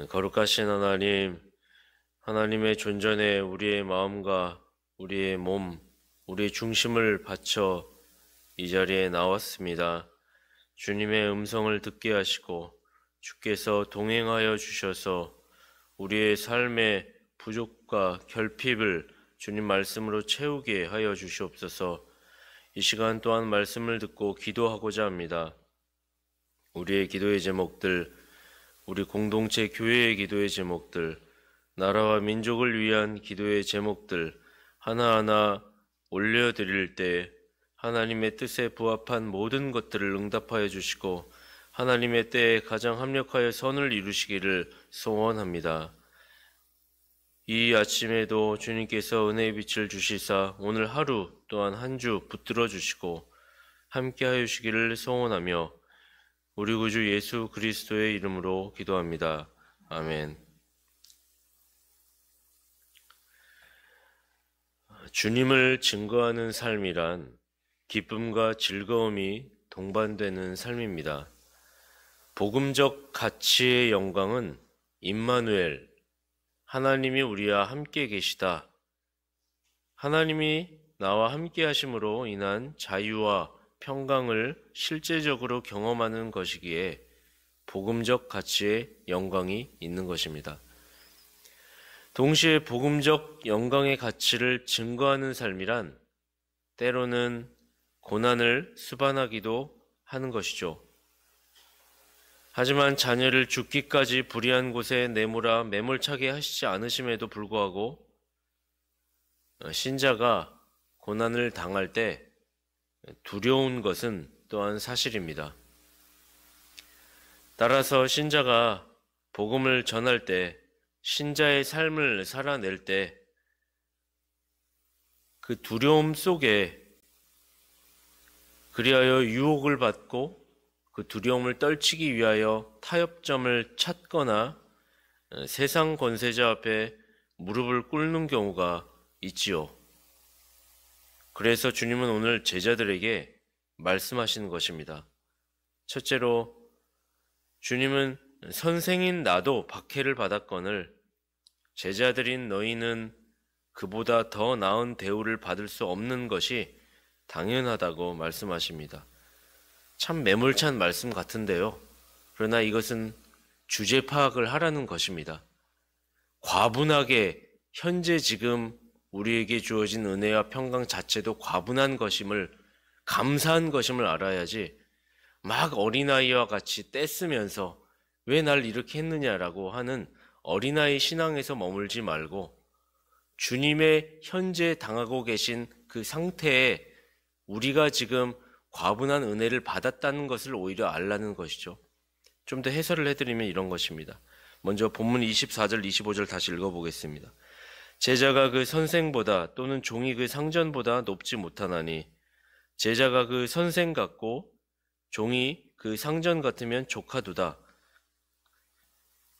거룩하신 하나님, 하나님의 존전에 우리의 마음과 우리의 몸, 우리의 중심을 바쳐 이 자리에 나왔습니다. 주님의 음성을 듣게 하시고 주께서 동행하여 주셔서 우리의 삶의 부족과 결핍을 주님 말씀으로 채우게 하여 주시옵소서. 이 시간 또한 말씀을 듣고 기도하고자 합니다. 우리의 기도의 제목들, 우리 공동체 교회의 기도의 제목들, 나라와 민족을 위한 기도의 제목들 하나하나 올려드릴 때 하나님의 뜻에 부합한 모든 것들을 응답하여 주시고 하나님의 때에 가장 합력하여 선을 이루시기를 소원합니다. 이 아침에도 주님께서 은혜의 빛을 주시사 오늘 하루 또한 한 주 붙들어 주시고 함께하여 주시기를 소원하며 우리 구주 예수 그리스도의 이름으로 기도합니다. 아멘. 주님을 증거하는 삶이란 기쁨과 즐거움이 동반되는 삶입니다. 복음적 가치의 영광은 임마누엘, 하나님이 우리와 함께 계시다. 하나님이 나와 함께 하심으로 인한 자유와 평강을 실제적으로 경험하는 것이기에 복음적 가치의 영광이 있는 것입니다. 동시에 복음적 영광의 가치를 증거하는 삶이란 때로는 고난을 수반하기도 하는 것이죠. 하지만 자녀를 죽기까지 불의한 곳에 내몰아 매몰차게 하시지 않으심에도 불구하고 신자가 고난을 당할 때 두려운 것은 또한 사실입니다. 따라서 신자가 복음을 전할 때, 신자의 삶을 살아낼 때 그 두려움 속에 그리하여 유혹을 받고 그 두려움을 떨치기 위하여 타협점을 찾거나 세상 권세자 앞에 무릎을 꿇는 경우가 있지요. 그래서 주님은 오늘 제자들에게 말씀하시는 것입니다. 첫째로 주님은 선생인 나도 박해를 받았거늘 제자들인 너희는 그보다 더 나은 대우를 받을 수 없는 것이 당연하다고 말씀하십니다. 참 매몰찬 말씀 같은데요. 그러나 이것은 주제 파악을 하라는 것입니다. 과분하게 현재 지금 우리에게 주어진 은혜와 평강 자체도 과분한 것임을, 감사한 것임을 알아야지 막 어린아이와 같이 떼쓰면서 왜 날 이렇게 했느냐라고 하는 어린아이 신앙에서 머물지 말고 주님의 현재 당하고 계신 그 상태에 우리가 지금 과분한 은혜를 받았다는 것을 오히려 알라는 것이죠. 좀 더 해설을 해드리면 이런 것입니다. 먼저 본문 24절, 25절 다시 읽어보겠습니다. 제자가 그 선생보다 또는 종이 그 상전보다 높지 못하나니 제자가 그 선생 같고 종이 그 상전 같으면 조카도다.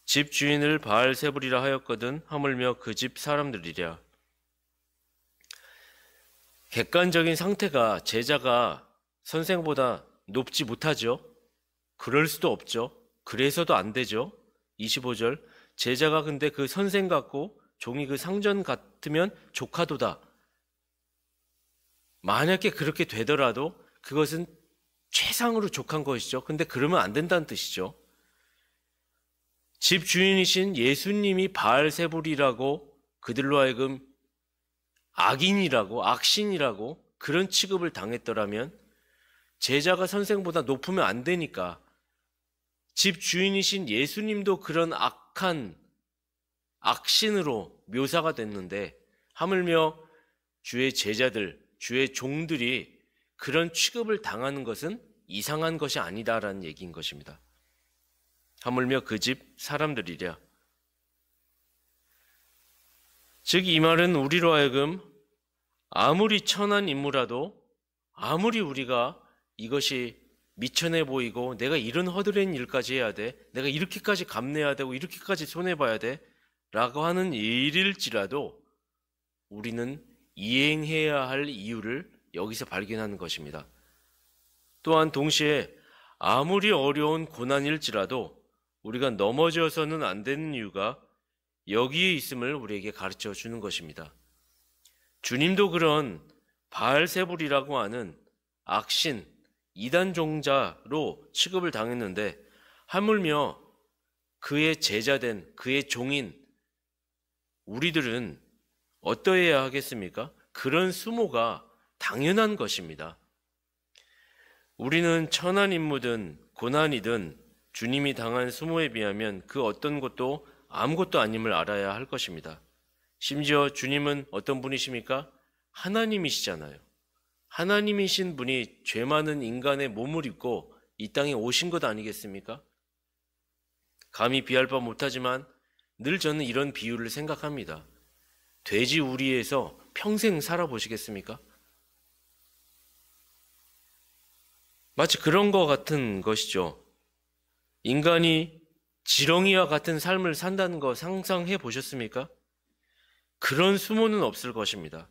집 주인을 바알세불이라 하였거든 하물며 그 집 사람들이랴. 객관적인 상태가 제자가 선생보다 높지 못하죠. 그럴 수도 없죠. 그래서도 안 되죠. 25절 제자가 근데 그 선생 같고 종이 그 상전 같으면 조카도다. 만약에 그렇게 되더라도 그것은 최상으로 족한 것이죠. 근데 그러면 안 된다는 뜻이죠. 집 주인이신 예수님이 바알세불이라고 그들로 하여금 악인이라고 악신이라고 그런 취급을 당했더라면 제자가 선생보다 높으면 안 되니까 집 주인이신 예수님도 그런 악한 악신으로 묘사가 됐는데 하물며 주의 제자들, 주의 종들이 그런 취급을 당하는 것은 이상한 것이 아니다라는 얘기인 것입니다. 하물며 그 집 사람들이랴. 즉 이 말은 우리로 하여금 아무리 천한 인물라도 아무리 우리가 이것이 미천해 보이고 내가 이런 허드렛 일까지 해야 돼, 내가 이렇게까지 감내해야 되고 이렇게까지 손해봐야 돼 라고 하는 일일지라도 우리는 이행해야 할 이유를 여기서 발견하는 것입니다. 또한 동시에 아무리 어려운 고난일지라도 우리가 넘어져서는 안 되는 이유가 여기에 있음을 우리에게 가르쳐 주는 것입니다. 주님도 그런 바알세불이라고 하는 악신, 이단 종자로 취급을 당했는데 하물며 그의 제자된 그의 종인 우리들은 어떠해야 하겠습니까? 그런 수모가 당연한 것입니다. 우리는 천한 임무든 고난이든 주님이 당한 수모에 비하면 그 어떤 것도 아무것도 아님을 알아야 할 것입니다. 심지어 주님은 어떤 분이십니까? 하나님이시잖아요. 하나님이신 분이 죄 많은 인간의 몸을 입고 이 땅에 오신 것 아니겠습니까? 감히 비할 바 못하지만 늘 저는 이런 비유를 생각합니다. 돼지 우리에서 평생 살아보시겠습니까? 마치 그런 것 같은 것이죠. 인간이 지렁이와 같은 삶을 산다는 거 상상해 보셨습니까? 그런 수모는 없을 것입니다.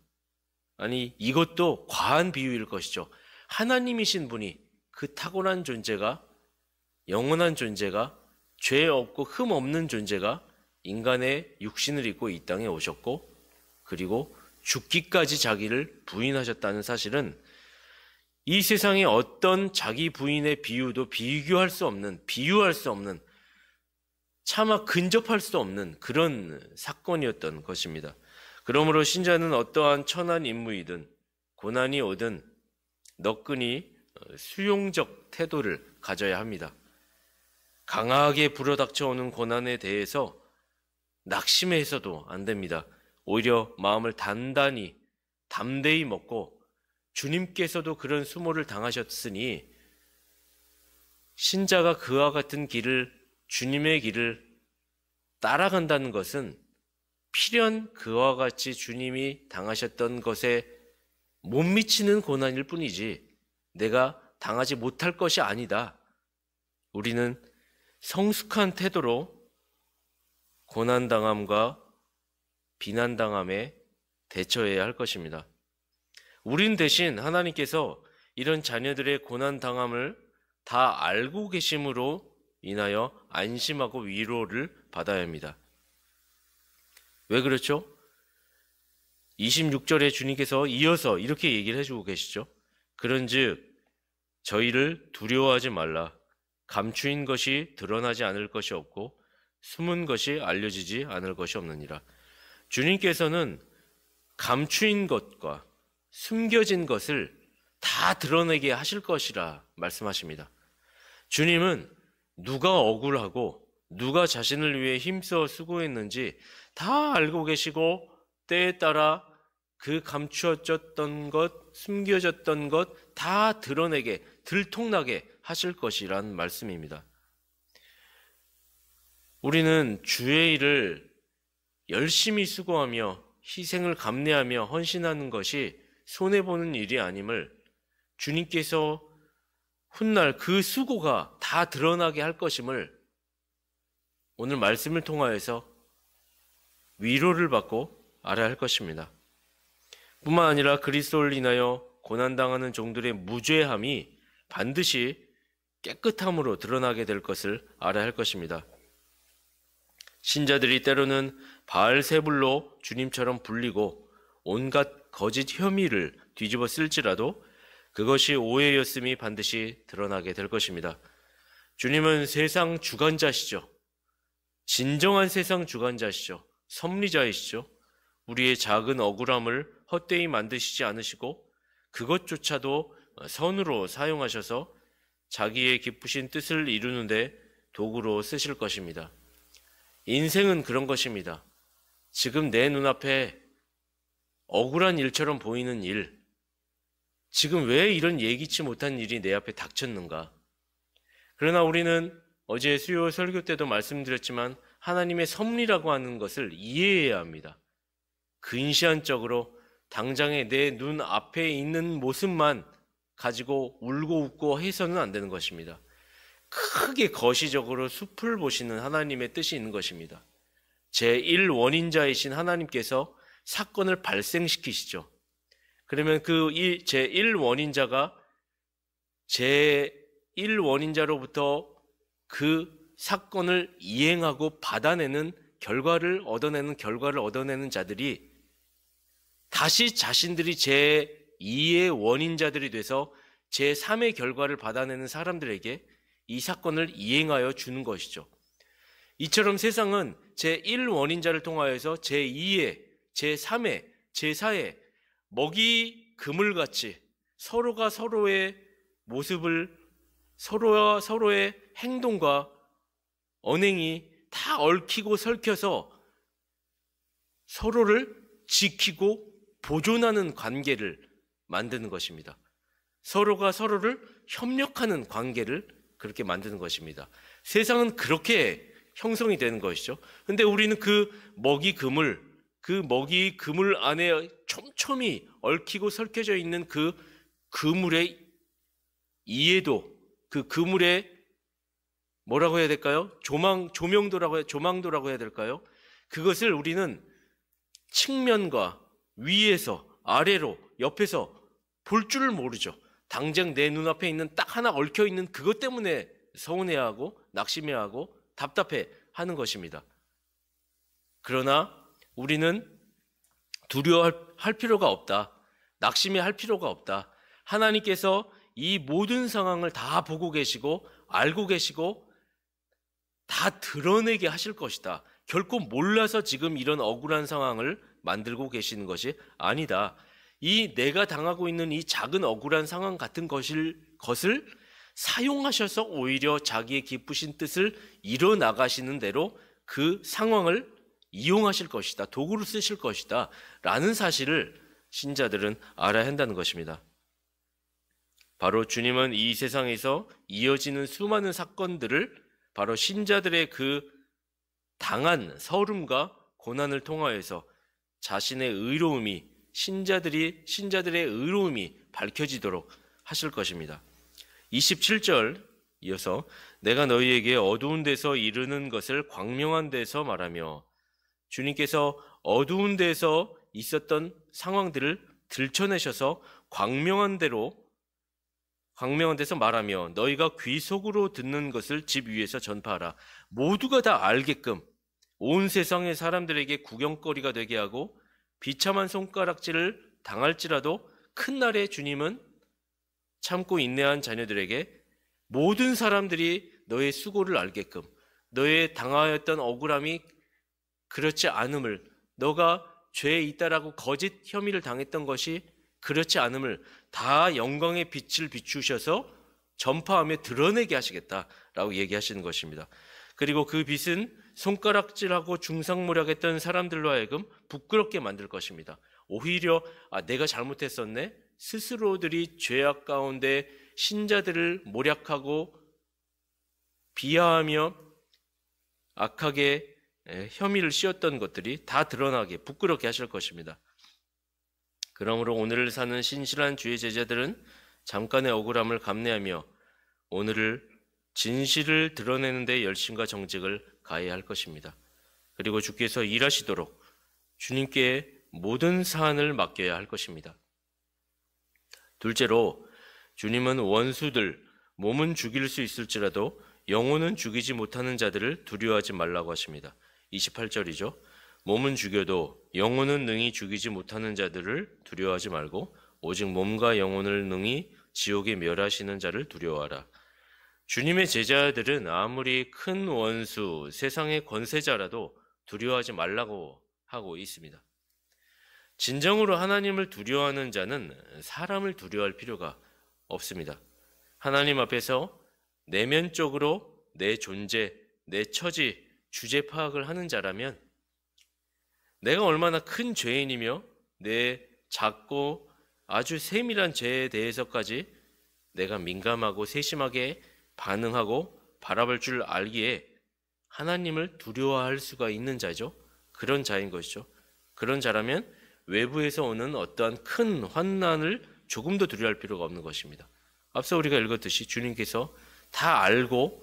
아니, 이것도 과한 비유일 것이죠. 하나님이신 분이 그 탁월한 존재가, 영원한 존재가, 죄 없고 흠 없는 존재가 인간의 육신을 입고 이 땅에 오셨고, 그리고 죽기까지 자기를 부인하셨다는 사실은 이 세상의 어떤 자기 부인의 비유도 비유할 수 없는, 차마 근접할 수 없는 그런 사건이었던 것입니다. 그러므로 신자는 어떠한 천한 임무이든 고난이 오든 너끈히 수용적 태도를 가져야 합니다. 강하게 불어닥쳐오는 고난에 대해서 낙심해서도 안 됩니다. 오히려 마음을 단단히 담대히 먹고 주님께서도 그런 수모를 당하셨으니 신자가 그와 같은 길을, 주님의 길을 따라간다는 것은 필연 그와 같이 주님이 당하셨던 것에 못 미치는 고난일 뿐이지 내가 당하지 못할 것이 아니다. 우리는 성숙한 태도로 고난당함과 비난당함에 대처해야 할 것입니다. 우린 대신 하나님께서 이런 자녀들의 고난당함을 다 알고 계심으로 인하여 안심하고 위로를 받아야 합니다. 왜 그렇죠? 26절에 주님께서 이어서 이렇게 얘기를 해주고 계시죠. 그런즉 저희를 두려워하지 말라. 감추인 것이 드러나지 않을 것이 없고 숨은 것이 알려지지 않을 것이 없느니라. 주님께서는 감추인 것과 숨겨진 것을 다 드러내게 하실 것이라 말씀하십니다. 주님은 누가 억울하고 누가 자신을 위해 힘써 수고했는지 다 알고 계시고 때에 따라 그 감추어졌던 것, 숨겨졌던 것 다 드러내게, 들통나게 하실 것이란 말씀입니다. 우리는 주의 일을 열심히 수고하며 희생을 감내하며 헌신하는 것이 손해보는 일이 아님을 주님께서 훗날 그 수고가 다 드러나게 할 것임을 오늘 말씀을 통하여서 위로를 받고 알아야 할 것입니다. 뿐만 아니라 그리스도를 인하여 고난당하는 종들의 무죄함이 반드시 깨끗함으로 드러나게 될 것을 알아야 할 것입니다. 신자들이 때로는 바알세불로 주님처럼 불리고 온갖 거짓 혐의를 뒤집어 쓸지라도 그것이 오해였음이 반드시 드러나게 될 것입니다. 주님은 세상 주관자시죠. 진정한 세상 주관자시죠. 섭리자이시죠. 우리의 작은 억울함을 헛되이 만드시지 않으시고 그것조차도 선으로 사용하셔서 자기의 기쁘신 뜻을 이루는데 도구로 쓰실 것입니다. 인생은 그런 것입니다. 지금 내 눈앞에 억울한 일처럼 보이는 일, 지금 왜 이런 예기치 못한 일이 내 앞에 닥쳤는가? 그러나 우리는 어제 수요 설교 때도 말씀드렸지만 하나님의 섭리라고 하는 것을 이해해야 합니다. 근시안적으로 당장에 내 눈 앞에 있는 모습만 가지고 울고 웃고 해서는 안 되는 것입니다. 크게 거시적으로 숲을 보시는 하나님의 뜻이 있는 것입니다. 제1원인자이신 하나님께서 사건을 발생시키시죠. 그러면 그 제1원인자가 제1원인자로부터 그 사건을 이행하고 받아내는 결과를 얻어내는 자들이 다시 자신들이 제2의 원인자들이 돼서 제3의 결과를 받아내는 사람들에게 이 사건을 이행하여 주는 것이죠. 이처럼 세상은 제1 원인자를 통하여서 제2의, 제3의, 제4의 먹이 그물같이 서로가 서로의 모습을, 서로와 서로의 행동과 언행이 다 얽히고 설켜서 서로를 지키고 보존하는 관계를 만드는 것입니다. 서로가 서로를 협력하는 관계를 그렇게 만드는 것입니다. 세상은 그렇게 형성이 되는 것이죠. 근데 우리는 그 먹이 그물 안에 촘촘히 얽히고 설켜져 있는 그 그물의 이해도, 그 그물의 뭐라고 해야 될까요? 조망도라고 해야 될까요? 그것을 우리는 측면과 위에서 아래로 옆에서 볼 줄을 모르죠. 당장 내 눈앞에 있는 딱 하나 얽혀 있는 그것 때문에 서운해하고 낙심해하고 답답해 하는 것입니다. 그러나 우리는 두려워할 필요가 없다. 낙심해할 필요가 없다. 하나님께서 이 모든 상황을 다 보고 계시고 알고 계시고 다 드러내게 하실 것이다. 결코 몰라서 지금 이런 억울한 상황을 만들고 계시는 것이 아니다. 이 내가 당하고 있는 이 작은 억울한 상황 같은 것을 사용하셔서 오히려 자기의 기쁘신 뜻을 이뤄나가시는 대로 그 상황을 이용하실 것이다. 도구로 쓰실 것이다. 라는 사실을 신자들은 알아야 한다는 것입니다. 바로 주님은 이 세상에서 이어지는 수많은 사건들을 바로 신자들의 그 당한 서름과 고난을 통하여서 자신의 의로움이 신자들의 의로움이 밝혀지도록 하실 것입니다. 27절 이어서 내가 너희에게 어두운 데서 이르는 것을 광명한 데서 말하며, 주님께서 어두운 데서 있었던 상황들을 들춰내셔서 광명한 데서 말하며 너희가 귀 속으로 듣는 것을 집 위에서 전파하라. 모두가 다 알게끔 온 세상의 사람들에게 구경거리가 되게 하고 비참한 손가락질을 당할지라도 큰 날에 주님은 참고 인내한 자녀들에게 모든 사람들이 너의 수고를 알게끔, 너의 당하였던 억울함이 그렇지 않음을, 너가 죄에 있다라고 거짓 혐의를 당했던 것이 그렇지 않음을 다 영광의 빛을 비추셔서 전파하며 드러내게 하시겠다라고 얘기하시는 것입니다. 그리고 그 빛은 손가락질하고 중상모략했던 사람들로 하여금 부끄럽게 만들 것입니다. 오히려 내가 잘못했었네, 스스로들이 죄악 가운데 신자들을 모략하고 비하하며 악하게 혐의를 씌웠던 것들이 다 드러나게 부끄럽게 하실 것입니다. 그러므로 오늘을 사는 신실한 주의 제자들은 잠깐의 억울함을 감내하며 오늘을 진실을 드러내는 데 열심과 정직을 가해야 할 것입니다. 그리고 주께서 일하시도록 주님께 모든 사안을 맡겨야 할 것입니다. 둘째로, 주님은 원수들, 몸은 죽일 수 있을지라도 영혼은 죽이지 못하는 자들을 두려워하지 말라고 하십니다. 28절이죠. 몸은 죽여도 영혼은 능히 죽이지 못하는 자들을 두려워하지 말고 오직 몸과 영혼을 능히 지옥에 멸하시는 자를 두려워하라. 주님의 제자들은 아무리 큰 원수, 세상의 권세자라도 두려워하지 말라고 하고 있습니다. 진정으로 하나님을 두려워하는 자는 사람을 두려워할 필요가 없습니다. 하나님 앞에서 내면적으로 내 존재, 내 처지, 주제 파악을 하는 자라면 내가 얼마나 큰 죄인이며 내 작고 아주 세밀한 죄에 대해서까지 내가 민감하고 세심하게 반응하고 바라볼 줄 알기에 하나님을 두려워할 수가 있는 자죠. 그런 자인 것이죠. 그런 자라면 외부에서 오는 어떠한 큰 환난을 조금도 두려워할 필요가 없는 것입니다. 앞서 우리가 읽었듯이 주님께서 다 알고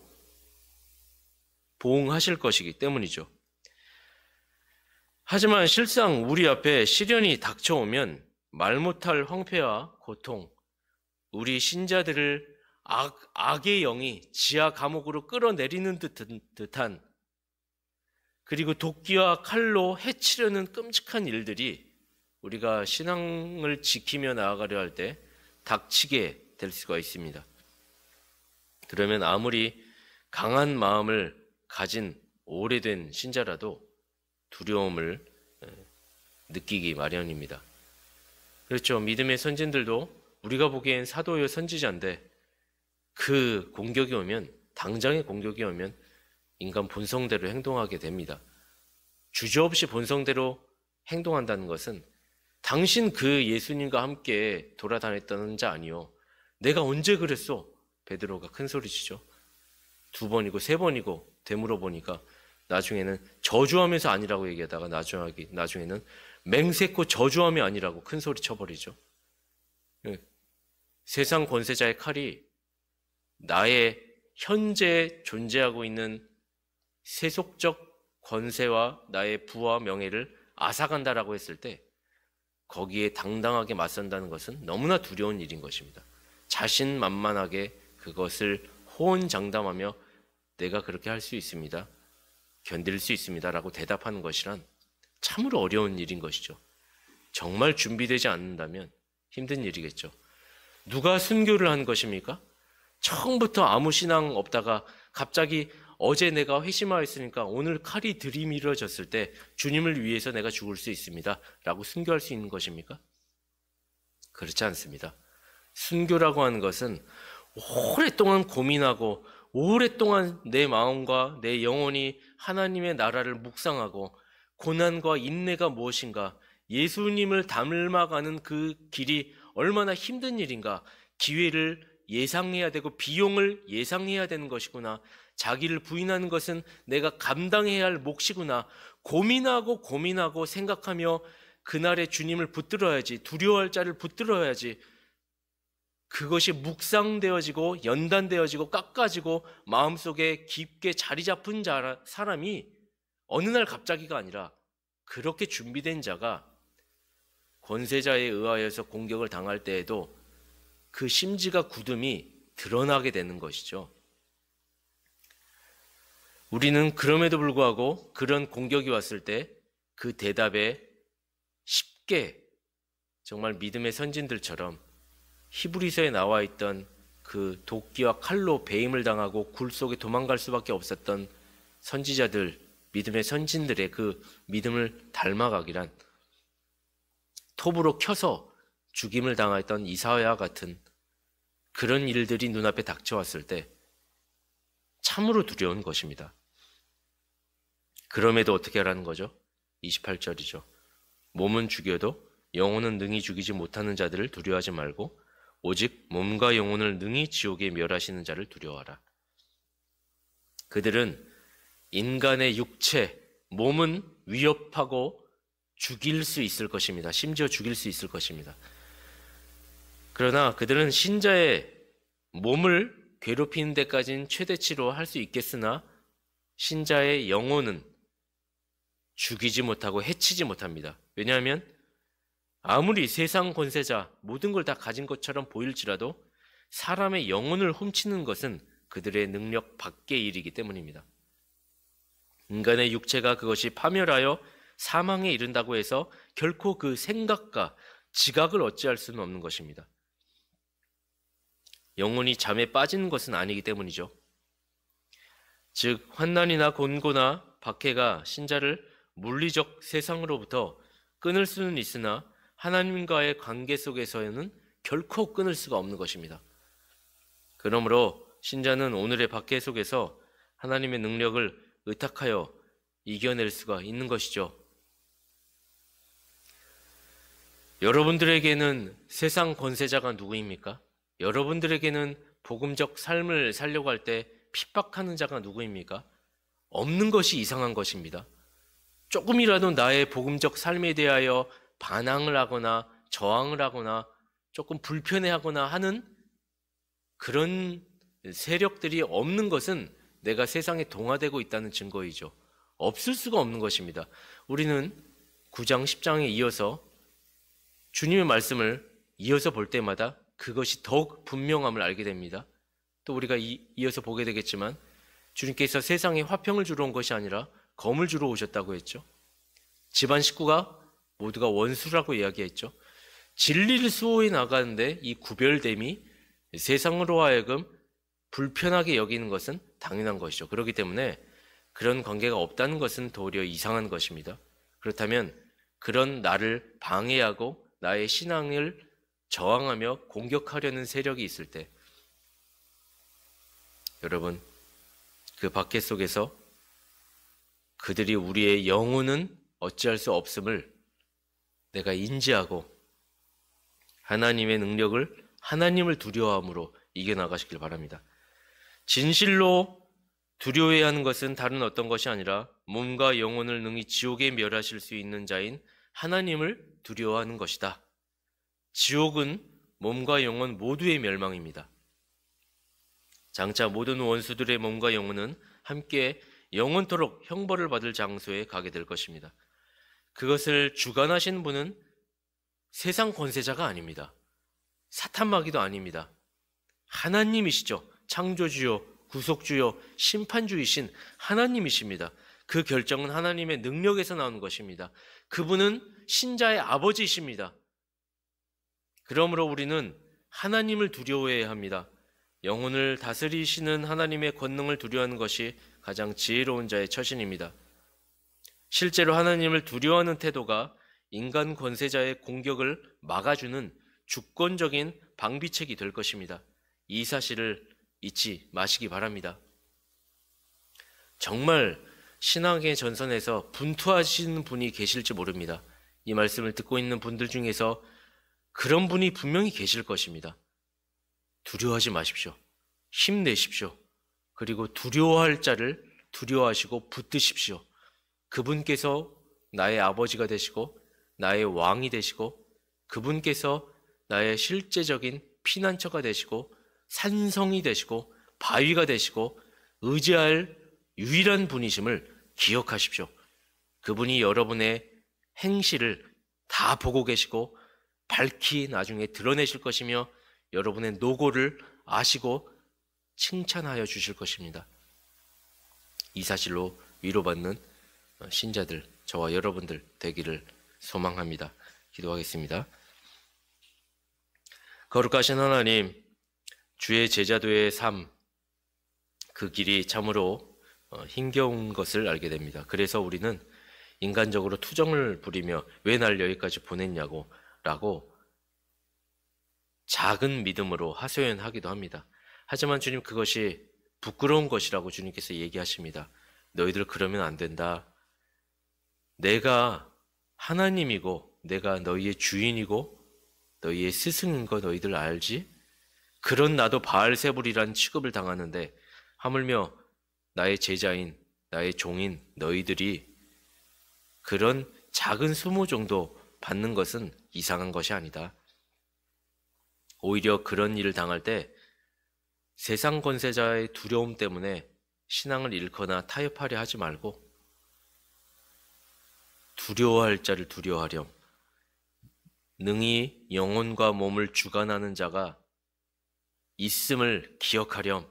보응하실 것이기 때문이죠. 하지만 실상 우리 앞에 시련이 닥쳐오면 말 못할 황폐와 고통, 우리 신자들을 악의 영이 지하 감옥으로 끌어내리는 듯한 그리고 도끼와 칼로 해치려는 끔찍한 일들이 우리가 신앙을 지키며 나아가려 할 때 닥치게 될 수가 있습니다. 그러면 아무리 강한 마음을 가진 오래된 신자라도 두려움을 느끼기 마련입니다. 그렇죠. 믿음의 선진들도 우리가 보기엔 사도요 선지자인데 그 공격이 오면, 당장의 공격이 오면 인간 본성대로 행동하게 됩니다. 주저없이 본성대로 행동한다는 것은 당신 그 예수님과 함께 돌아다녔던 자 아니요. 내가 언제 그랬어? 베드로가 큰 소리치죠. 2번이고 3번이고 되물어 보니까 나중에는 저주하면서 아니라고 얘기하다가 나중에는 맹세코 저주함이 아니라고 큰 소리 쳐버리죠. 세상 권세자의 칼이 나의 현재 존재하고 있는 세속적 권세와 나의 부와 명예를 앗아간다라고 했을 때 거기에 당당하게 맞선다는 것은 너무나 두려운 일인 것입니다. 자신만만하게 그것을 호언장담하며 내가 그렇게 할 수 있습니다. 견딜 수 있습니다. 라고 대답하는 것이란 참으로 어려운 일인 것이죠. 정말 준비되지 않는다면 힘든 일이겠죠. 누가 순교를 한 것입니까? 처음부터 아무 신앙 없다가 갑자기 어제 내가 회심하였으니까 오늘 칼이 들이밀어졌을 때 주님을 위해서 내가 죽을 수 있습니다. 라고 순교할 수 있는 것입니까? 그렇지 않습니다. 순교라고 하는 것은 오랫동안 고민하고 오랫동안 내 마음과 내 영혼이 하나님의 나라를 묵상하고 고난과 인내가 무엇인가, 예수님을 닮아가는 그 길이 얼마나 힘든 일인가, 기회를 예상해야 되고 비용을 예상해야 되는 것이구나, 자기를 부인하는 것은 내가 감당해야 할 몫이구나, 고민하고 생각하며 그날의 주님을 붙들어야지, 두려워할 자를 붙들어야지, 그것이 묵상되어지고 연단되어지고 깎아지고 마음속에 깊게 자리 잡은 사람이 어느 날 갑자기가 아니라 그렇게 준비된 자가 권세자에 의하여서 공격을 당할 때에도 그 심지가 굳음이 드러나게 되는 것이죠. 우리는 그럼에도 불구하고 그런 공격이 왔을 때 그 대답에 쉽게 정말 믿음의 선진들처럼 히브리서에 나와 있던 그 도끼와 칼로 배임을 당하고 굴 속에 도망갈 수밖에 없었던 선지자들, 믿음의 선진들의 그 믿음을 닮아가기란 톱으로 켜서 죽임을 당했던 이사야와 같은 그런 일들이 눈앞에 닥쳐왔을 때 참으로 두려운 것입니다. 그럼에도 어떻게 하라는 거죠? 28절이죠. 몸은 죽여도 영혼은 능히 죽이지 못하는 자들을 두려워하지 말고 오직 몸과 영혼을 능히 지옥에 멸하시는 자를 두려워하라. 그들은 인간의 육체, 몸은 위협하고 죽일 수 있을 것입니다. 심지어 죽일 수 있을 것입니다. 그러나 그들은 신자의 몸을 괴롭히는 데까지는 최대치로 할 수 있겠으나 신자의 영혼은 죽이지 못하고 해치지 못합니다. 왜냐하면 아무리 세상 권세자 모든 걸 다 가진 것처럼 보일지라도 사람의 영혼을 훔치는 것은 그들의 능력 밖의 일이기 때문입니다. 인간의 육체가 그것이 파멸하여 사망에 이른다고 해서 결코 그 생각과 지각을 어찌할 수는 없는 것입니다. 영혼이 잠에 빠지는 것은 아니기 때문이죠. 즉 환난이나 곤고나 박해가 신자를 물리적 세상으로부터 끊을 수는 있으나 하나님과의 관계 속에서는 결코 끊을 수가 없는 것입니다. 그러므로 신자는 오늘의 박해 속에서 하나님의 능력을 의탁하여 이겨낼 수가 있는 것이죠. 여러분들에게는 세상 권세자가 누구입니까? 여러분들에게는 복음적 삶을 살려고 할 때 핍박하는 자가 누구입니까? 없는 것이 이상한 것입니다. 조금이라도 나의 복음적 삶에 대하여 반항을 하거나 저항을 하거나 조금 불편해하거나 하는 그런 세력들이 없는 것은 내가 세상에 동화되고 있다는 증거이죠. 없을 수가 없는 것입니다. 우리는 9장 10장에 이어서 주님의 말씀을 이어서 볼 때마다 그것이 더욱 분명함을 알게 됩니다. 또 우리가 이어서 보게 되겠지만 주님께서 세상에 화평을 주러 온 것이 아니라 검을 주러 오셨다고 했죠. 집안 식구가 모두가 원수라고 이야기했죠. 진리를 수호해 나가는데 이 구별됨이 세상으로 하여금 불편하게 여기는 것은 당연한 것이죠. 그렇기 때문에 그런 관계가 없다는 것은 도리어 이상한 것입니다. 그렇다면 그런 나를 방해하고 나의 신앙을 저항하며 공격하려는 세력이 있을 때 여러분 그 박해 속에서 그들이 우리의 영혼은 어찌할 수 없음을 내가 인지하고 하나님의 능력을 하나님을 두려워함으로 이겨나가시길 바랍니다. 진실로 두려워해야 하는 것은 다른 어떤 것이 아니라 몸과 영혼을 능히 지옥에 멸하실 수 있는 자인 하나님을 두려워하는 것이다. 지옥은 몸과 영혼 모두의 멸망입니다. 장차 모든 원수들의 몸과 영혼은 함께 영원토록 형벌을 받을 장소에 가게 될 것입니다. 그것을 주관하신 분은 세상 권세자가 아닙니다. 사탄마귀도 아닙니다. 하나님이시죠. 창조주요, 구속주요, 심판주이신 하나님이십니다. 그 결정은 하나님의 능력에서 나오는 것입니다. 그분은 신자의 아버지이십니다. 그러므로 우리는 하나님을 두려워해야 합니다. 영혼을 다스리시는 하나님의 권능을 두려워하는 것이 가장 지혜로운 자의 처신입니다. 실제로 하나님을 두려워하는 태도가 인간 권세자의 공격을 막아주는 주권적인 방비책이 될 것입니다. 이 사실을 잊지 마시기 바랍니다. 정말 신앙의 전선에서 분투하시는 분이 계실지 모릅니다. 이 말씀을 듣고 있는 분들 중에서 그런 분이 분명히 계실 것입니다. 두려워하지 마십시오. 힘내십시오. 그리고 두려워할 자를 두려워하시고 붙드십시오. 그분께서 나의 아버지가 되시고 나의 왕이 되시고 그분께서 나의 실제적인 피난처가 되시고 산성이 되시고 바위가 되시고 의지할 유일한 분이심을 기억하십시오. 그분이 여러분의 행실을 다 보고 계시고 밝히 나중에 드러내실 것이며 여러분의 노고를 아시고 칭찬하여 주실 것입니다. 이 사실로 위로받는 신자들, 저와 여러분들 되기를 소망합니다. 기도하겠습니다. 거룩하신 하나님, 주의 제자도의 삶, 그 길이 참으로 힘겨운 것을 알게 됩니다. 그래서 우리는 인간적으로 투정을 부리며 왜 날 여기까지 보냈냐고 라고 작은 믿음으로 하소연하기도 합니다. 하지만 주님, 그것이 부끄러운 것이라고 주님께서 얘기하십니다. 너희들 그러면 안 된다. 내가 하나님이고 내가 너희의 주인이고 너희의 스승인 거 너희들 알지? 그런 나도 바알세불이란 취급을 당하는데 하물며 나의 제자인 나의 종인 너희들이 그런 작은 수모 정도 받는 것은 이상한 것이 아니다. 오히려 그런 일을 당할 때 세상 권세자의 두려움 때문에 신앙을 잃거나 타협하려 하지 말고 두려워할 자를 두려워하렴. 능히 영혼과 몸을 주관하는 자가 있음을 기억하렴.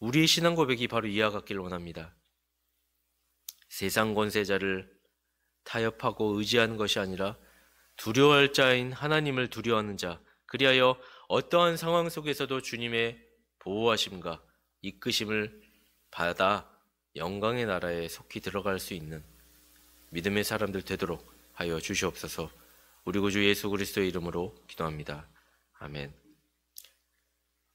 우리의 신앙 고백이 바로 이와 같기를 원합니다. 세상 권세자를 타협하고 의지하는 것이 아니라 두려워할 자인 하나님을 두려워하는 자, 그리하여 어떠한 상황 속에서도 주님의 보호하심과 이끄심을 받아 영광의 나라에 속히 들어갈 수 있는 믿음의 사람들 되도록 하여 주시옵소서. 우리 구주 예수 그리스도의 이름으로 기도합니다. 아멘.